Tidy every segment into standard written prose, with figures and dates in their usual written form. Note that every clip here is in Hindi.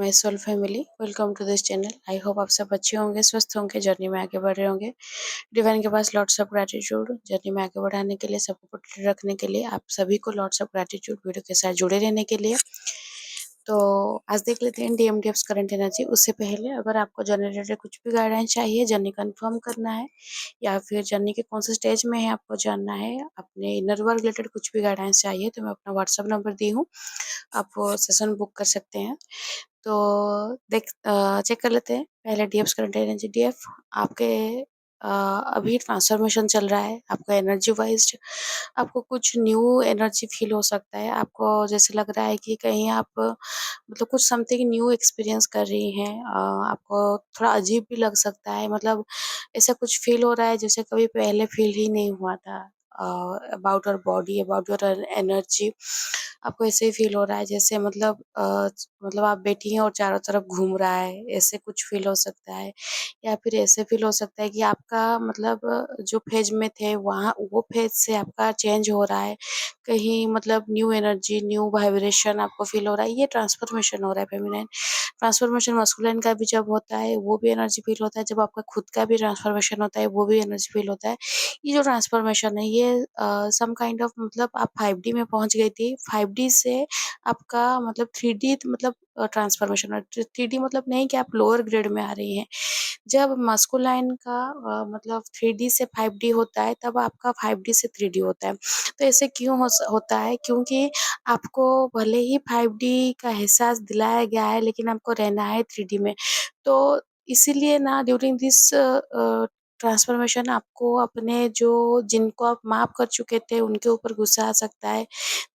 My soul family, welcome to this channel. I hope आप सब अच्छे होंगे, स्वस्थ होंगे, जर्नी में आगे बढ़ रहे होंगे। डिवाइन के पास लॉट्स ऑफ ग्रैटिट्यूड। जर्नी में आगे बढ़ाने के लिए, सबको प्रोटेक्ट रखने के लिए, आप सभी को लॉट्स ऑफ ग्रैटिट्यूड वीडियो के साथ जुड़े रहने के लिए। तो आज देख लेते हैं डीएमडीएफ्स करंट एनर्जी। उससे पहले अगर आपको जर्नी रिलेटेड कुछ भी गाइडेंस चाहिए, जर्नी कंफर्म करना है या फिर जर्नी के कौन से स्टेज में है आपको जानना है, अपने इनर वर्ल्ड रिलेटेड कुछ भी गाइडेंस चाहिए, तो मैं अपना व्हाट्सअप नंबर दी हूँ, आप वो सेशन बुक कर सकते हैं। तो चेक कर लेते हैं पहले डीएफ्स करंट एनर्जी। डीएफ आपके अ, अभी ट्रांसफॉर्मेशन चल रहा है आपका एनर्जी वाइज। आपको कुछ न्यू एनर्जी फील हो सकता है, आपको जैसे लग रहा है कि कहीं आप मतलब कुछ समथिंग न्यू एक्सपीरियंस कर रही हैं। आपको थोड़ा अजीब भी लग सकता है, मतलब ऐसा कुछ फील हो रहा है जैसे कभी पहले फील ही नहीं हुआ था। About your body, about your energy, आपको ऐसे ही फील हो रहा है जैसे मतलब आप बैठी हैं और चारों तरफ घूम रहा है, ऐसे कुछ फील हो सकता है। या फिर ऐसे फील हो सकता है कि आपका मतलब जो फेज में थे वहाँ वो फेज से आपका चेंज हो रहा है, कहीं मतलब न्यू एनर्जी, न्यू वाइब्रेशन आपको फील हो रहा है। ये ट्रांसफॉर्मेशन हो रहा है फेमिनाइन। ट्रांसफॉर्मेशन मस्कुलाइन का भी जब होता है वो भी एनर्जी फील होता है, जब आपका खुद का भी ट्रांसफॉर्मेशन होता है वो भी एनर्जी फील होता है। ये जो ट्रांसफॉर्मेशन है ये सम काइंड ऑफ, मतलब आप 5D में पहुंच गई थी, 5D से आपका मतलब 3D मतलब ट्रांसफॉर्मेशन। और 3D मतलब नहीं कि आप लोअर ग्रेड में आ रही हैं। जब मस्कुलाइन का मतलब 3D से 5D होता है, तब आपका 5D से 3D होता है। तो ऐसे क्यों होता है? क्योंकि आपको भले ही 5D का एहसास दिलाया गया है, लेकिन आपको रहना है 3D में। तो इसीलिए ना ड्यूरिंग दिस ट्रांसफॉर्मेशन आपको अपने जो जिनको आप माफ़ कर चुके थे उनके ऊपर गुस्सा आ सकता है।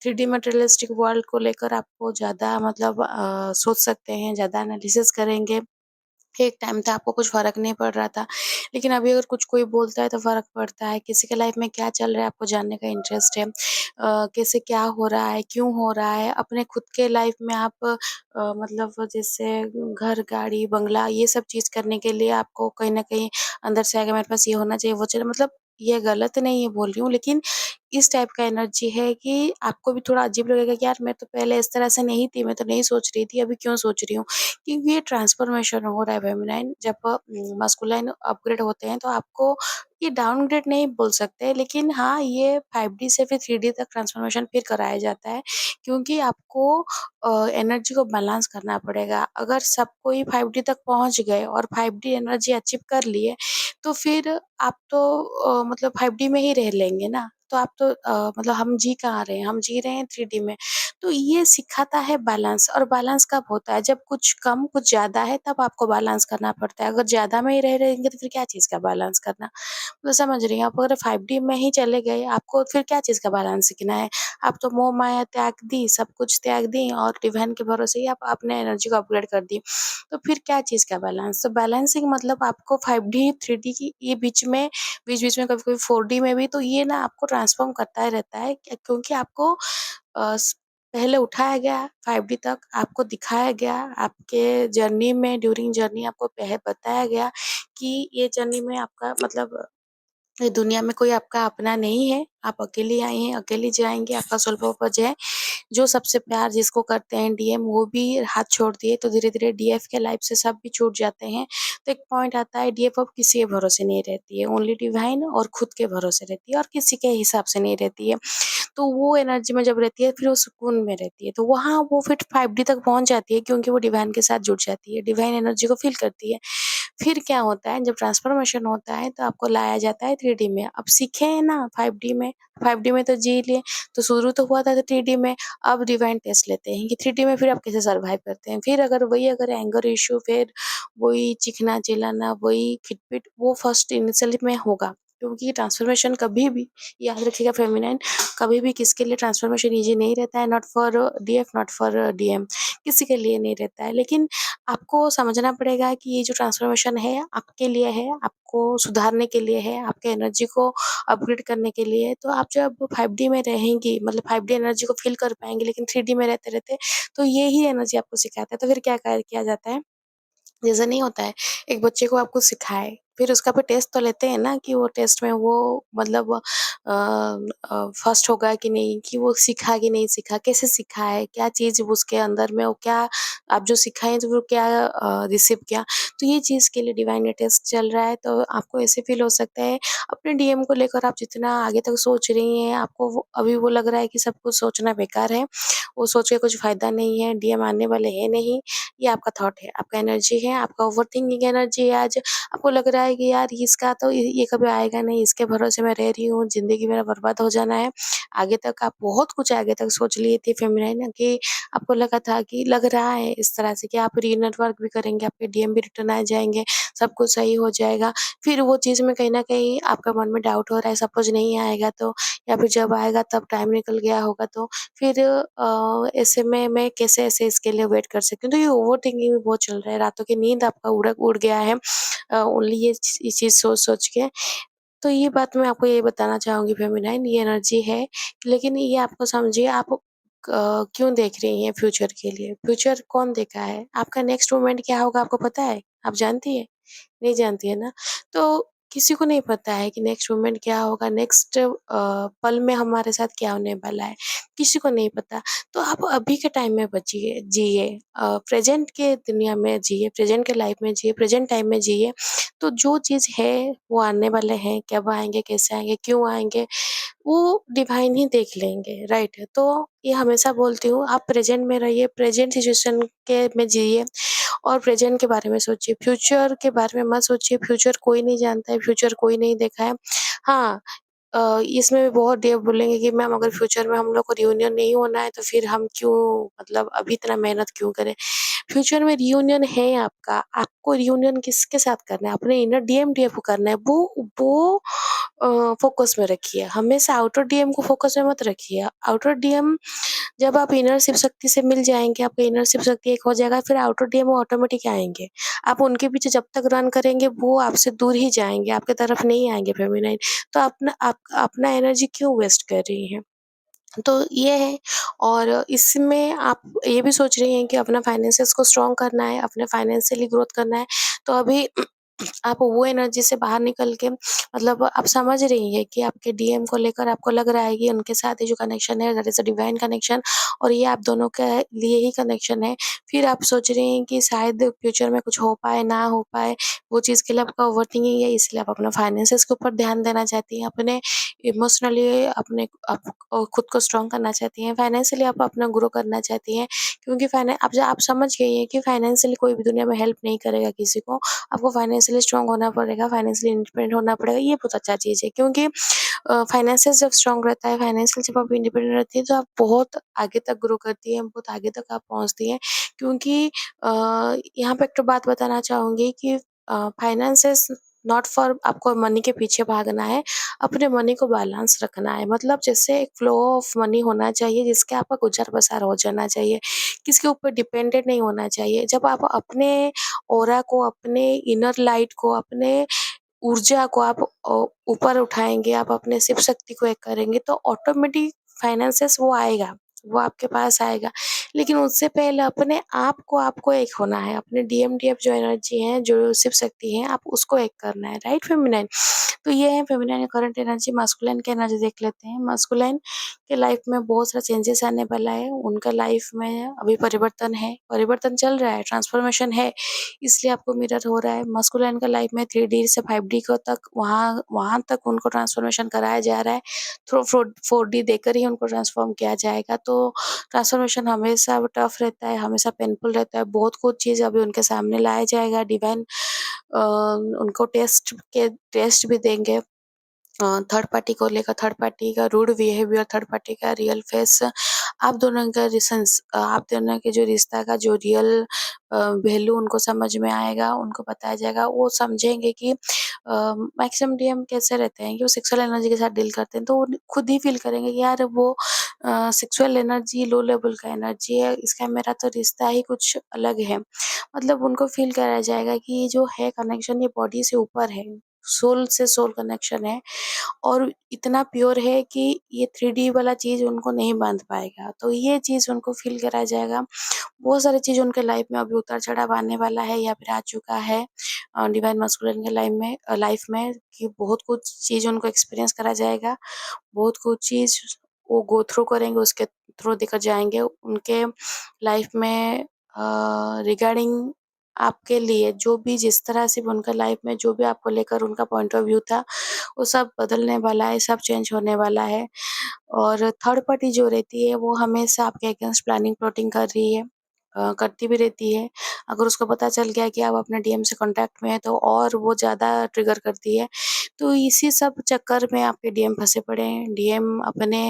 3D मटेरियलिस्टिक वर्ल्ड को लेकर आपको ज़्यादा मतलब सोच सकते हैं, ज़्यादा एनालिसिस करेंगे। एक टाइम था आपको कुछ फ़र्क नहीं पड़ रहा था, लेकिन अभी अगर कुछ कोई बोलता है तो फ़र्क पड़ता है। किसी के लाइफ़ में क्या चल रहा है आपको जानने का इंटरेस्ट है। कैसे क्या हो रहा है, क्यों हो रहा है, अपने खुद के लाइफ़ में आप मतलब जैसे घर, गाड़ी, बंगला ये सब चीज़ करने के लिए आपको कहीं न कहीं अंदर से आएगा मेरे पास ये होना चाहिए, वो चाहिए, मतलब ये गलत नहीं है बोल रही हूँ, लेकिन इस टाइप का एनर्जी है कि आपको भी थोड़ा अजीब लगेगा कि यार मैं तो पहले इस तरह से नहीं थी, मैं तो नहीं सोच रही थी, अभी क्यों सोच रही हूँ? क्योंकि ये ट्रांसफॉर्मेशन हो रहा है फेमिनाइन। जब मस्कुलाइन अपग्रेड होते हैं तो आपको ये डाउनग्रेड नहीं बोल सकते, लेकिन हाँ, ये 5D से फिर 3D तक ट्रांसफॉर्मेशन फिर कराया जाता है, क्योंकि आपको एनर्जी को बैलेंस करना पड़ेगा। अगर सब कोई 5D तक पहुँच गए और 5D एनर्जी अचीव कर लिए, तो फिर आप तो मतलब 5D में ही रह लेंगे ना। तो आप तो मतलब हम जी कहाँ रहे हैं? हम जी रहे हैं 3D में। तो ये सिखाता है बैलेंस। और बैलेंस कब होता है? जब कुछ कम, कुछ ज़्यादा है, तब आपको बैलेंस करना पड़ता है। अगर ज़्यादा में ही रह रहेंगे तो फिर क्या चीज़ का बैलेंस करना? मतलब समझ रही हैं आप? अगर 5D में ही चले गए, आपको फिर क्या चीज़ का बैलेंस सीखना है? आप तो मोह-माया त्याग दी, सब कुछ त्याग दी और डिवाइन के भरोसे ही आप अपने एनर्जी को अपग्रेड कर दी। तो फिर क्या चीज़ का बैलेंस? तो बैलेंसिंग मतलब आपको 5D, 3D की ये बीच-बीच में कभी-कभी 4D में भी, तो ये ना आपको ट्रांसफ़ॉर्म करता ही रहता है, क्योंकि आपको अ, स पहले उठाया गया 5D तक, आपको दिखाया गया, आपके जर्नी में, ड्यूरिंग जर्नी आपको बताया गया कि ये जर्नी में आपका मतलब ये दुनिया में कोई आपका अपना नहीं है, आप अकेली आई हैं, अकेली जाएँगी, आपका सोल पर्पज़ है। जो सबसे प्यार जिसको करते हैं डीएम, वो भी हाथ छोड़ दिए, तो धीरे-धीरे डीएफ के लाइफ से सब भी छूट जाते हैं। तो एक पॉइंट आता है, डीएफ अब किसी के भरोसे नहीं रहती है, ओनली डिवाइन और खुद के भरोसे रहती है और किसी के हिसाब से नहीं रहती है। तो वो एनर्जी में जब रहती है फिर वो सुकून में रहती है, तो वहाँ वो फिर 5D तक पहुँच जाती है, क्योंकि वो डिवाइन के साथ जुड़ जाती है, डिवाइन एनर्जी को फ़ील करती है। फिर क्या होता है, जब ट्रांसफॉर्मेशन होता है तो आपको लाया जाता है 3D में। अब सीखे हैं ना 5D में, 5D में तो जी लिए, तो शुरू तो हुआ था तो 3D में। अब डिवाइन टेस्ट लेते हैं कि 3D में फिर आप कैसे सर्वाइव करते हैं। फिर अगर एंगर इश्यू, फिर वही चीखना-चिल्लाना, वही खिटपिट, वो फर्स्ट इनिशियली में होगा, क्योंकि ट्रांसफॉर्मेशन कभी भी, याद रखिएगा फेमिनाइन, कभी भी किसी के लिए ट्रांसफॉर्मेशन ईज़ी नहीं रहता है, not for DF, not for DM, किसी के लिए नहीं रहता है। लेकिन आपको समझना पड़ेगा कि ये जो ट्रांसफॉर्मेशन है आपके लिए है, आपको सुधारने के लिए है, आपके एनर्जी को अपग्रेड करने के लिए है। तो आप जब 5D में रहेंगी, मतलब 5D एनर्जी को फ़ील कर पाएँगी, लेकिन 3D में रहते-रहते, तो ये ही एनर्जी आपको सिखाता है। तो फिर क्या कार्य किया जाता है? जैसे नहीं होता है, एक बच्चे को आपको सिखाएँ फिर उसका भी टेस्ट तो लेते हैं ना कि वो टेस्ट में वो मतलब फर्स्ट होगा कि नहीं, कि वो सीखा कि नहीं सीखा, कैसे सीखा है, क्या चीज़ उसके अंदर में वो क्या आप जो सिखाएँ तो वो क्या रिसीव किया। तो ये चीज़ के लिए डिवाइन ने टेस्ट चल रहा है, तो आपको ऐसे फ़ील हो सकता है अपने डीएम को लेकर आप जितना आगे तक सोच रही हैं, आपको वो अभी वो लग रहा है कि सब कुछ सोचना बेकार है, वो सोच के कुछ फ़ायदा नहीं है, डीएम आने वाले हैं नहीं, ये आपका थॉट है, आपका एनर्जी है, आपका ओवरथिंकिंग एनर्जी है आज। आपको लग रहा है कि यार इसका तो ये कभी आएगा नहीं, इसके भरोसे मैं रह रही हूँ, ज़िंदगी मेरा बर्बाद हो जाना है। आगे तक आप बहुत कुछ आगे तक सोच लिए थे फेमिनाइन कि आपको लगा था कि लग रहा है इस तरह से कि आप रीनेटवर्क भी करेंगे, आपके डीएम भी रिटर्न आ जाएँगे, सब कुछ सही हो जाएगा। फिर वो चीज़ में कहीं न कहीं आपका मन में डाउट हो रहा है सपोज़ नहीं आएगा तो, या फिर जब आएगा तब टाइम निकल गया होगा तो फिर ऐसे में मैं कैसे ऐसे इसके लिए वेट कर सकती हूँ। तो ये ओवरथिंकिंग भी बहुत चल रहा है, रातों की नींद आपका उड़ गया है ओनली ये चीज़ सोच-सोच के। तो ये बात मैं आपको ये बताना चाहूँगी फेमिनाइन ये एनर्जी है, लेकिन ये आपको समझिए आप क्यों देख रही हैं फ्यूचर के लिए? फ्यूचर कौन देखा है? आपका नेक्स्ट मोमेंट क्या होगा आपको पता है? आप जानती हैं? नहीं जानती है ना? तो किसी को नहीं पता है कि नेक्स्ट मोमेंट क्या होगा, नेक्स्ट पल में हमारे साथ क्या होने वाला है, किसी को नहीं पता। तो आप अभी के टाइम में बचिए जिए प्रेज़ेंट के दुनिया में जिए, प्रेज़ेंट के लाइफ़ में जिए, प्रेज़ेंट टाइम में जिए। तो जो चीज़ है वो आने वाले हैं, कब आएँगे, कैसे आएँगे, क्यों आएँगे, वो डिवाइन ही देख लेंगे, राइट? तो ये हमेशा बोलती हूँ आप प्रेज़ेंट में रहिए, प्रेज़ेंट सिचुएशन के में जिए और प्रेज़ेंट के बारे में सोचिए, फ्यूचर के बारे में मत सोचिए, फ्यूचर कोई नहीं जानता है, फ्यूचर कोई नहीं देखा है। हाँ, इसमें भी बहुत देव बोलेंगे कि मैम अगर फ्यूचर में हम लोग को रियूनियन नहीं होना है तो फिर हम क्यों मतलब अभी इतना मेहनत क्यों करें? फ्यूचर में रियूनियन है आपका, आपको रियूनियन किसके साथ करना है? अपने इनर डीएम को करना है, वो फ़ोकस में रखिए, हमेशा आउटर डीएम को फ़ोकस में मत रखिए। आउटर डीएम जब आप इनर शिव शक्ति से मिल जाएँगे, आपका इनर शिव शक्ति एक हो जाएगा, फिर आउटर डीएम ऑटोमेटिक आएँगे। आप उनके पीछे जब तक रन करेंगे, वो आपसे दूर ही जाएँगे, आपकी तरफ नहीं आएँगे फेमिनाइन। तो आप अपना एनर्जी क्यों वेस्ट कर रही हैं? तो ये है और इसमें आप ये भी सोच रही हैं कि अपना फाइनेंसेस को स्ट्रॉन्ग करना है, अपने फाइनेंशियली ग्रोथ करना है, तो अभी आप वो एनर्जी से बाहर निकल के मतलब आप समझ रही हैं कि आपके डीएम को लेकर आपको लग रहा है कि उनके साथ ये जो कनेक्शन है that is a divine connection और ये आप दोनों के लिए ही कनेक्शन है। फिर आप सोच रही हैं कि शायद फ्यूचर में कुछ हो पाए, ना हो पाए, वो चीज़ के लिए आपका ओवरथिंकिंग है इसलिए आप अपना फाइनेंसेस के ऊपर ध्यान देना चाहती हैं, अपने इमोशनली अपने आप खुद को स्ट्रॉन्ग करना चाहती हैं, फाइनेंशियली आप अपना ग्रो करना चाहती हैं क्योंकि आप समझ गई हैं कि फाइनेंशियली कोई भी दुनिया में हेल्प नहीं करेगा किसी को। आपको फाइनेंशियली स्ट्रॉन्ग होना पड़ेगा, फाइनेंशियली इंडिपेंडेंट होना पड़ेगा, ये बहुत अच्छा चीज़ है क्योंकि फाइनेंसेस जब स्ट्रॉन्ग रहता है, फाइनेंशियल जब आप इंडिपेंडेंट रहती है, तो आप बहुत आगे तक ग्रो करती हैं, बहुत आगे तक आप पहुँचती हैं क्योंकि यहाँ पे एक तो बात बताना चाहूँगी कि फाइनेंसेस नॉट फॉर आपको मनी के पीछे भागना है, अपने मनी को बैलेंस रखना है। मतलब जैसे एक फ्लो ऑफ मनी होना चाहिए जिसके आपका गुज़र-बसर हो जाना चाहिए, किसी के ऊपर डिपेंडेंट नहीं होना चाहिए। जब आप अपने ऑरा को, अपने इनर लाइट को, अपने ऊर्जा को आप ऊपर उठाएँगे, आप अपने शिव शक्ति को एक करेंगे तो ऑटोमेटिक फाइनेंसेस वो आएगा, वो आपके पास आएगा। लेकिन उससे पहले अपने आप को आपको एक होना है, अपने डीएमडीएफ जो एनर्जी है, जो शिव शक्ति है, आप उसको एक करना है, राइट फेमिनाइन? तो ये है फेमिनाइन करंट एनर्जी, मास्कुलाइन की एनर्जी देख लेते हैं। मास्कुलाइन के लाइफ में बहुत सारा चेंजेस आने वाला है, उनका लाइफ में अभी परिवर्तन है, परिवर्तन चल रहा है, ट्रांसफॉर्मेशन है, इसलिए आपको मिरर हो रहा है। मास्कुलाइन का लाइफ में 3D से 5D को तक वहाँ वहाँ तक उनको ट्रांसफॉर्मेशन कराया जा रहा है, थ्रू 4D देकर ही उनको ट्रांसफॉर्म किया जाएगा। तो ट्रांसफॉर्मेशन हमेशा टफ रहता है, हमेशा पेनफुल रहता है, बहुत कुछ चीज़ अभी उनके सामने लाया जाएगा, डिवाइन उनको टेस्ट भी देंगे। थर्ड पार्टी को लेकर थर्ड पार्टी का रूड बिहेवियर, थर्ड पार्टी का रियल फेस, आप दोनों के जो रिश्ता का जो रियल वैल्यू उनको समझ में आएगा, उनको बताया जाएगा, वो समझेंगे कि मैक्सिमम डीएम कैसे रहते हैं कि वो सेक्सुअल एनर्जी के साथ डील करते हैं, तो वो खुद ही फ़ील करेंगे कि यार वो सेक्सुअल एनर्जी लो लेवल का एनर्जी है, इसका मेरा तो रिश्ता ही कुछ अलग है। मतलब उनको फ़ील कराया जाएगा कि ये जो है कनेक्शन ये बॉडी से ऊपर है। सोल से सोल कनेक्शन है और इतना प्योर है कि ये 3D वाला चीज़ उनको नहीं बाँध पाएगा। तो ये चीज़ उनको फ़ील कराया जाएगा। बहुत सारी चीज़ उनके लाइफ़ में अभी उतार-चढ़ाव आने वाला है या फिर आ चुका है डिवाइन मास्कुलिन के लाइफ़ में कि बहुत कुछ चीज़ उनको एक्सपीरियंस करा जाएगा। बहुत कुछ चीज़ वो गो थ्रू करेंगे, उसके थ्रू देकर जाएँगे। उनके लाइफ़ में रिगार्डिंग आपके लिए जो भी जिस तरह से भी उनका लाइफ़ में जो भी आपको लेकर उनका पॉइंट ऑफ व्यू था, वो सब बदलने वाला है, सब चेंज होने वाला है। और थर्ड पार्टी जो रहती है वो हमेशा आपके अगेंस्ट प्लानिंग प्लॉटिंग कर रही है, करती भी रहती है। अगर उसको पता चल गया कि आप अपने डीएम से कॉन्टैक्ट में हैं तो और वो ज़्यादा ट्रिगर करती है। तो इसी सब चक्कर में आपके डीएम फँसे पड़े हैं। डीएम अपने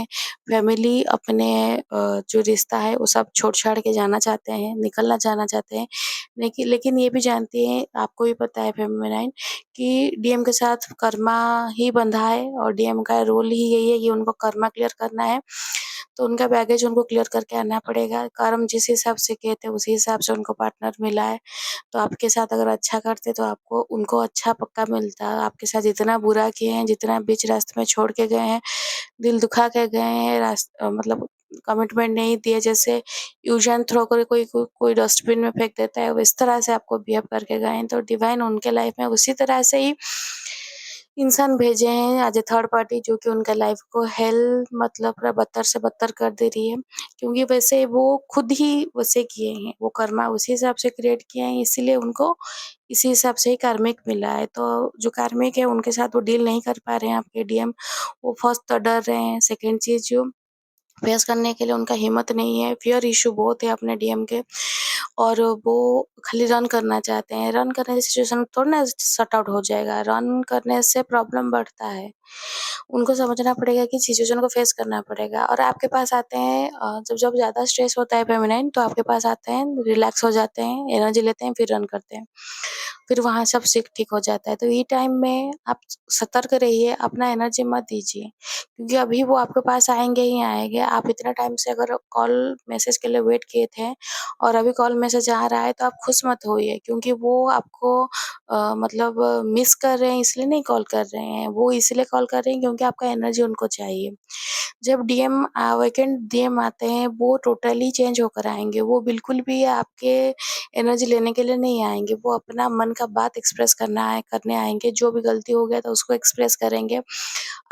फैमिली, अपने जो रिश्ता है वो सब छोड़-छाड़ के जाना चाहते हैं, निकलना जाना चाहते हैं। लेकिन ये भी जानती हैं, आपको भी पता है फेमिनाइन कि डीएम के साथ कर्मा ही बंधा है और डीएम का रोल ही यही है कि उनको कर्मा क्लियर करना है। तो उनका बैगेज उनको क्लियर करके आना पड़ेगा। कर्म जिस हिसाब से किए थे उसी हिसाब से उनको पार्टनर मिला है। तो आपके साथ अगर अच्छा करते तो आपको उनको अच्छा पक्का मिलता। आपके साथ जितना बुरा किए हैं, जितना बीच रास्ते में छोड़ के गए हैं, दिल दुखा के गए हैं, मतलब कमिटमेंट नहीं दिए, जैसे यूज़ एंड थ्रो करके कोई डस्टबिन में फेंक देता है, वो इस तरह से आपको बिहेव करके गए हैं। तो डिवाइन उनके लाइफ में उसी तरह से ही इंसान भेजे हैं एज़ अ थर्ड पार्टी, जो कि उनके लाइफ को हेल मतलब पूरा बदतर से बदतर कर दे रही है। क्योंकि वैसे वो खुद ही वैसे किए हैं, वो कर्मा उसी हिसाब से क्रिएट किए हैं, इसीलिए उनको इसी हिसाब से ही कार्मिक मिला है। तो जो कार्मिक है उनके साथ वो डील नहीं कर पा रहे हैं आपके डीएम, वो फर्स्ट तो डर रहे हैं, सेकंड चीज़ जो फेस करने के लिए उनका हिम्मत नहीं है, फ़ियर इश्यू बहुत है अपने डीएम के और वो खाली रन करना चाहते हैं। रन करने से सिचुएशन थोड़ी ना सॉर्ट आउट हो जाएगा, रन करने से प्रॉब्लम बढ़ता है। उनको समझना पड़ेगा कि सिचुएशन को फेस करना पड़ेगा और आपके पास आते हैं जब जब ज़्यादा स्ट्रेस होता है फेमिनाइन तो आपके पास आते हैं, रिलैक्स हो जाते हैं, एनर्जी लेते हैं, फिर रन करते हैं। फिर वहाँ सब ठीक हो जाता है। तो ये टाइम में आप सतर्क रहिए, अपना एनर्जी मत दीजिए क्योंकि अभी वो आपके पास आएँगे ही आएँगे। आप इतना टाइम से अगर कॉल मैसेज के लिए वेट किए थे और अभी कॉल मैसेज आ रहा है तो आप खुश मत होइए क्योंकि वो आपको मतलब मिस कर रहे हैं इसलिए नहीं कॉल कर रहे हैं, वो इसलिए कॉल कर रहे हैं क्योंकि आपका एनर्जी उनको चाहिए। जब वैकेंट डीएम आते हैं वो टोटली चेंज होकर आएँगे, वो बिल्कुल भी आपके एनर्जी लेने के लिए नहीं आएँगे, वो अपना मन का बात एक्सप्रेस करने आएँगे, जो भी गलती हो गया था उसको एक्सप्रेस करेंगे।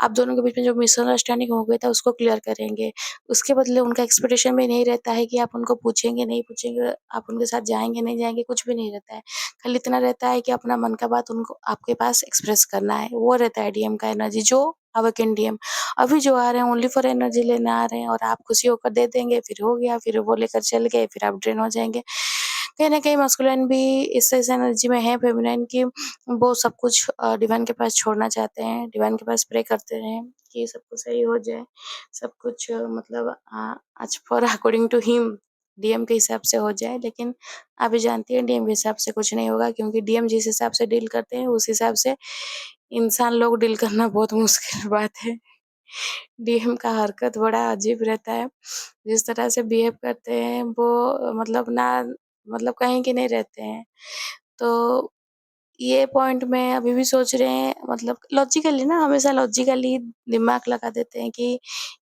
आप दोनों के बीच में जो मिसअंडरस्टैंडिंग हो गया था उसको क्लियर करेंगे। उसके बदले उनका एक्सपेक्टेशन भी नहीं रहता है कि आप उनको पूछेंगे, नहीं पूछेंगे, आप उनके साथ जाएँगे, नहीं जाएँगे, कुछ भी नहीं रहता है। खाली इतना रहता है कि अपना मन का बात उनको आपके पास एक्सप्रेस करना है, वो रहता है डीएम का एनर्जी जो अवेकेन डीएम। अभी जो आ रहे हैं ओनली फॉर एनर्जी लेने आ रहे हैं और आप खुशी होकर दे देंगे, फिर हो गया, फिर वो लेकर चल गए, फिर आप ड्रेन हो जाएँगे। कहीं न कहीं मास्कुलिन भी इस एनर्जी में है फेमिनिन की वो सब कुछ डिवाइन के पास छोड़ना चाहते हैं, डिवाइन के पास प्रे करते हैं कि सब कुछ सही हो जाए, सब कुछ मतलब as per according to him DM के हिसाब से हो जाए। लेकिन आप भी जानती हैं डीएम के हिसाब से कुछ नहीं होगा क्योंकि डीएम जिस हिसाब से डील करते हैं उस हिसाब से इंसान लोग डील करना बहुत मुश्किल बात है। डीएम का हरकत बड़ा अजीब रहता है, जिस तरह से बिहेव करते हैं वो मतलब ना मतलब कहीं के नहीं रहते हैं। तो ये पॉइंट में अभी भी सोच रहे हैं मतलब लॉजिकली ना हमेशा लॉजिकली दिमाग लगा देते हैं कि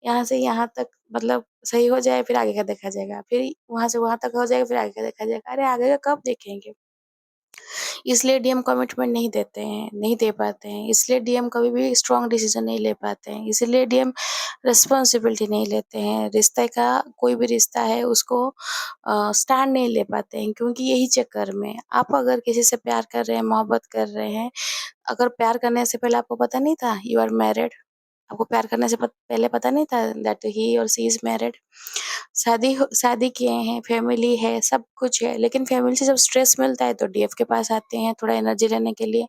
यहाँ से यहाँ तक मतलब सही हो जाए फिर आगे का देखा जाएगा, फिर वहाँ से वहाँ तक हो जाएगा फिर आगे का देखा जाएगा। अरे आगे का कब देखेंगे? इसलिए डीएम कमिटमेंट नहीं देते हैं, नहीं दे पाते हैं, इसलिए डीएम कभी भी स्ट्रॉन्ग डिसीज़न नहीं ले पाते हैं, इसीलिए डीएम रिस्पॉन्सिबिलिटी नहीं लेते हैं। रिश्ते का कोई भी रिश्ता है उसको स्टैंड नहीं ले पाते हैं क्योंकि यही चक्कर में आप अगर किसी से प्यार कर रहे हैं, मोहब्बत कर रहे हैं, अगर प्यार करने से पहले आपको पता नहीं था यू आर मैरिड, आपको प्यार करने से पहले पता नहीं था दैट ही और शी इज़ मैरिड। शादी किए हैं, फैमिली है, सब कुछ है, लेकिन फैमिली से जब स्ट्रेस मिलता है तो डीएफ के पास आते हैं थोड़ा एनर्जी लेने के लिए।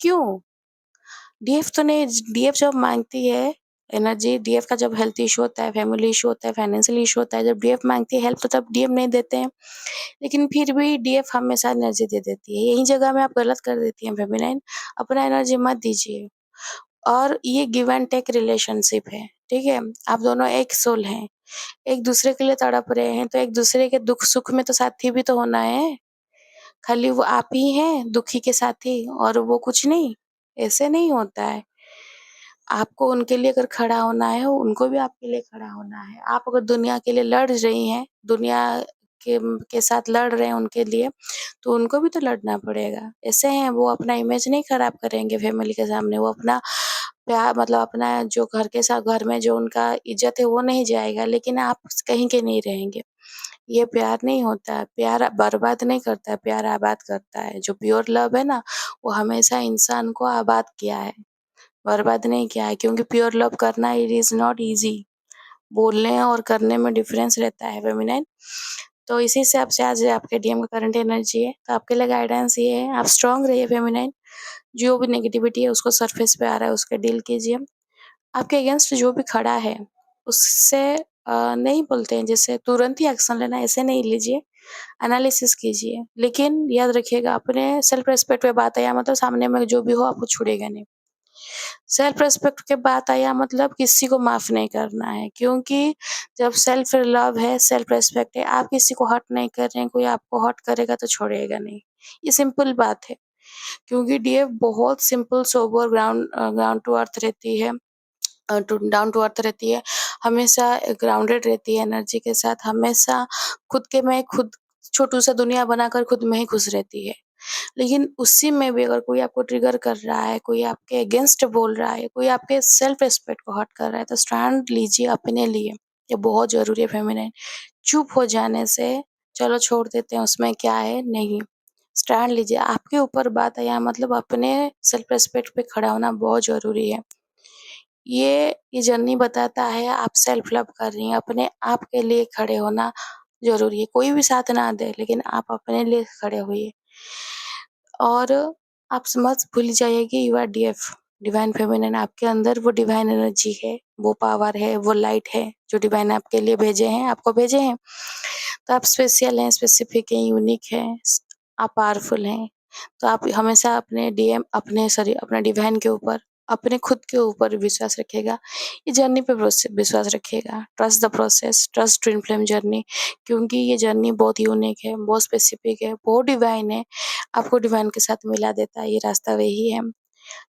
क्यों? डीएफ तो नहीं डीएफ जब माँगती है एनर्जी, डीएफ का जब हेल्थ इश्यू होता है, फैमिली इश्यू होता है, फाइनेंशियल इश्यू होता है, जब डीएफ माँगती है हेल्प तो तब डीएम नहीं देते हैं। लेकिन फिर भी डीएफ हमेशा एनर्जी दे देती है। यही जगह में आप गलत कर देती हैं फेमिनाइन, अपना एनर्जी मत दीजिए। और ये गिव एंड टेक रिलेशनशिप है, ठीक है? आप दोनों एक सोल हैं, एक-दूसरे के लिए तड़प रहे हैं, तो एक-दूसरे के दुख-सुख में तो साथी भी तो होना है। खाली वो आप ही हैं दुखी के साथी और वो कुछ नहीं। ऐसे नहीं होता है। आपको उनके लिए अगर खड़ा होना है, उनको भी आपके लिए खड़ा होना है। आप अगर दुनिया के लिए लड़ रही हैं, दुनिया के साथ लड़ रहे हैं उनके लिए, तो उनको भी तो लड़ना पड़ेगा। ऐसे हैं वो अपना इमेज नहीं खराब करेंगे फैमिली के सामने, वो अपना प्यार मतलब अपना जो घर के साथ घर में जो उनका इज़्ज़त है वो नहीं जाएगा, लेकिन आप कहीं के नहीं रहेंगे। ये प्यार नहीं होता है, प्यार बर्बाद नहीं करता है, प्यार आबाद करता है। जो प्योर लव है ना, वो हमेशा इंसान को आबाद किया है, बर्बाद नहीं किया है, क्योंकि प्योर लव करना इट इज़ नॉट ईज़ी। बोलने और करने में डिफरेंस रहता है फेमिनाइन। तो इसी हिसाब से आज आपके डीएम का करंट एनर्जी है, तो आपके लिए गाइडेंस ये है, आप स्ट्रॉन्ग रहिए फेमिनाइन। जो भी नेगेटिविटी है उसको सरफेस पे आ रहा है उसका डील कीजिए। आपके अगेंस्ट जो भी खड़ा है उससे नहीं बोलते हैं जैसे तुरंत ही एक्शन लेना, ऐसे नहीं लीजिए, एनालिसिस कीजिए। लेकिन याद रखिएगा अपने सेल्फ रिस्पेक्ट पे बात आया मतलब सामने में जो भी हो आपको छुड़ेगा नहीं। सेल्फ रिस्पेक्ट के बात आया मतलब किसी को माफ़ नहीं करना है, क्योंकि जब सेल्फ लव है, सेल्फ रिस्पेक्ट है, आप किसी को हर्ट नहीं कर रहे हैं, कोई आपको हर्ट करेगा तो छोड़ेगा नहीं। ये सिंपल बात है, क्योंकि डीएफ बहुत simple sober ground to earth रहती है। डाउन टू अर्थ रहती है, हमेशा ग्राउंडेड रहती है एनर्जी के साथ, हमेशा खुद के में खुद छोटू सा दुनिया बनाकर खुद में ही खुश रहती है। लेकिन उसी में भी अगर कोई आपको ट्रिगर कर रहा है, कोई आपके अगेंस्ट बोल रहा है, कोई आपके सेल्फ रिस्पेक्ट को हर्ट कर रहा है, तो स्टैंड लीजिए अपने लिए। ये बहुत ज़रूरी है फेमिनिन। चुप हो जाने से चलो छोड़ देते हैं उसमें क्या है, नहीं। स्टैंड लीजिए, आपके ऊपर बात आया मतलब अपने सेल्फ रिस्पेक्ट पे खड़ा होना बहुत ज़रूरी है। ये जर्नी बताता है आप सेल्फ लव कर रही हैं, अपने आप के लिए खड़े होना ज़रूरी है। कोई भी साथ ना दे लेकिन आप अपने लिए खड़े होइए। और आप मत भूल जाइए कि you are DF, divine feminine. आपके अंदर वो डिवाइन एनर्जी है, वो पावर है, वो लाइट है जो डिवाइन आपके लिए भेजे हैं, आपको भेजे हैं। तो आप स्पेशल हैं, स्पेसिफिक हैं, यूनिक हैं, आप पावरफुल हैं। तो आप हमेशा अपने डीएम अपने सॉरी अपने डिवाइन के ऊपर, अपने खुद के ऊपर विश्वास रखिएगा। ये जर्नी पे विश्वास रखिएगा। Trust the process, trust twin flame journey, क्योंकि ये जर्नी बहुत यूनिक है, बहुत स्पेसिफिक है, बहुत डिवाइन है। आपको डिवाइन के साथ मिला देता है, ये रास्ता वही है।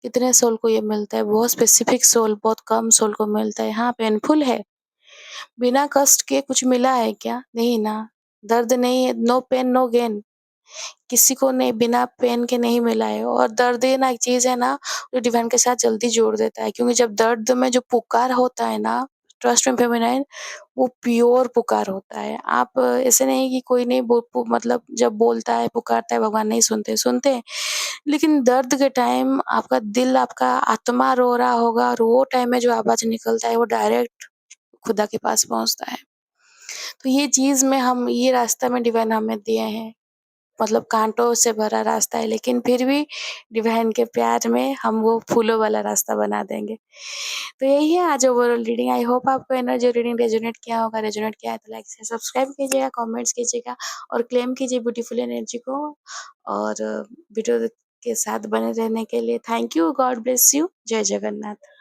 कितने सोल को ये मिलता है, बहुत स्पेसिफिक सोल, बहुत कम सोल को मिलता है। हाँ, पेनफुल है, बिना कष्ट के कुछ मिला है क्या? नहीं ना। दर्द नहीं है, नो पेन नो गेन। किसी को नहीं, बिना पेन के नहीं मिला है। और दर्द ये ना एक चीज़ है ना, जो डिवाइन के साथ जल्दी जोड़ देता है, क्योंकि जब दर्द में जो पुकार होता है ना, ट्रस्ट में फेमिनाइन, वो प्योर पुकार होता है। आप ऐसे नहीं कि कोई नहीं मतलब जब बोलता है, पुकारता है, भगवान नहीं सुनते, सुनते हैं। लेकिन दर्द के टाइम आपका दिल, आपका आत्मा रो रहा होगा और वो टाइम में जो आवाज़ निकलता है वो डायरेक्ट खुदा के पास पहुँचता है। तो ये चीज़ में हम ये रास्ता में डिवाइन हमें दिए हैं, मतलब कांटों से भरा रास्ता है, लेकिन फिर भी डिवाइन के प्यार में हम वो फूलों वाला रास्ता बना देंगे। तो यही है आज ओवरऑल रीडिंग। आई होप आपको एनर्जी रीडिंग रेजोनेट किया होगा। रेजोनेट किया है तो लाइक से सब्सक्राइब कीजिएगा, कमेंट्स कीजिएगा और क्लेम कीजिए ब्यूटीफुल एनर्जी को। और वीडियो के साथ बने रहने के लिए thank you. God bless you. जय जगन्नाथ।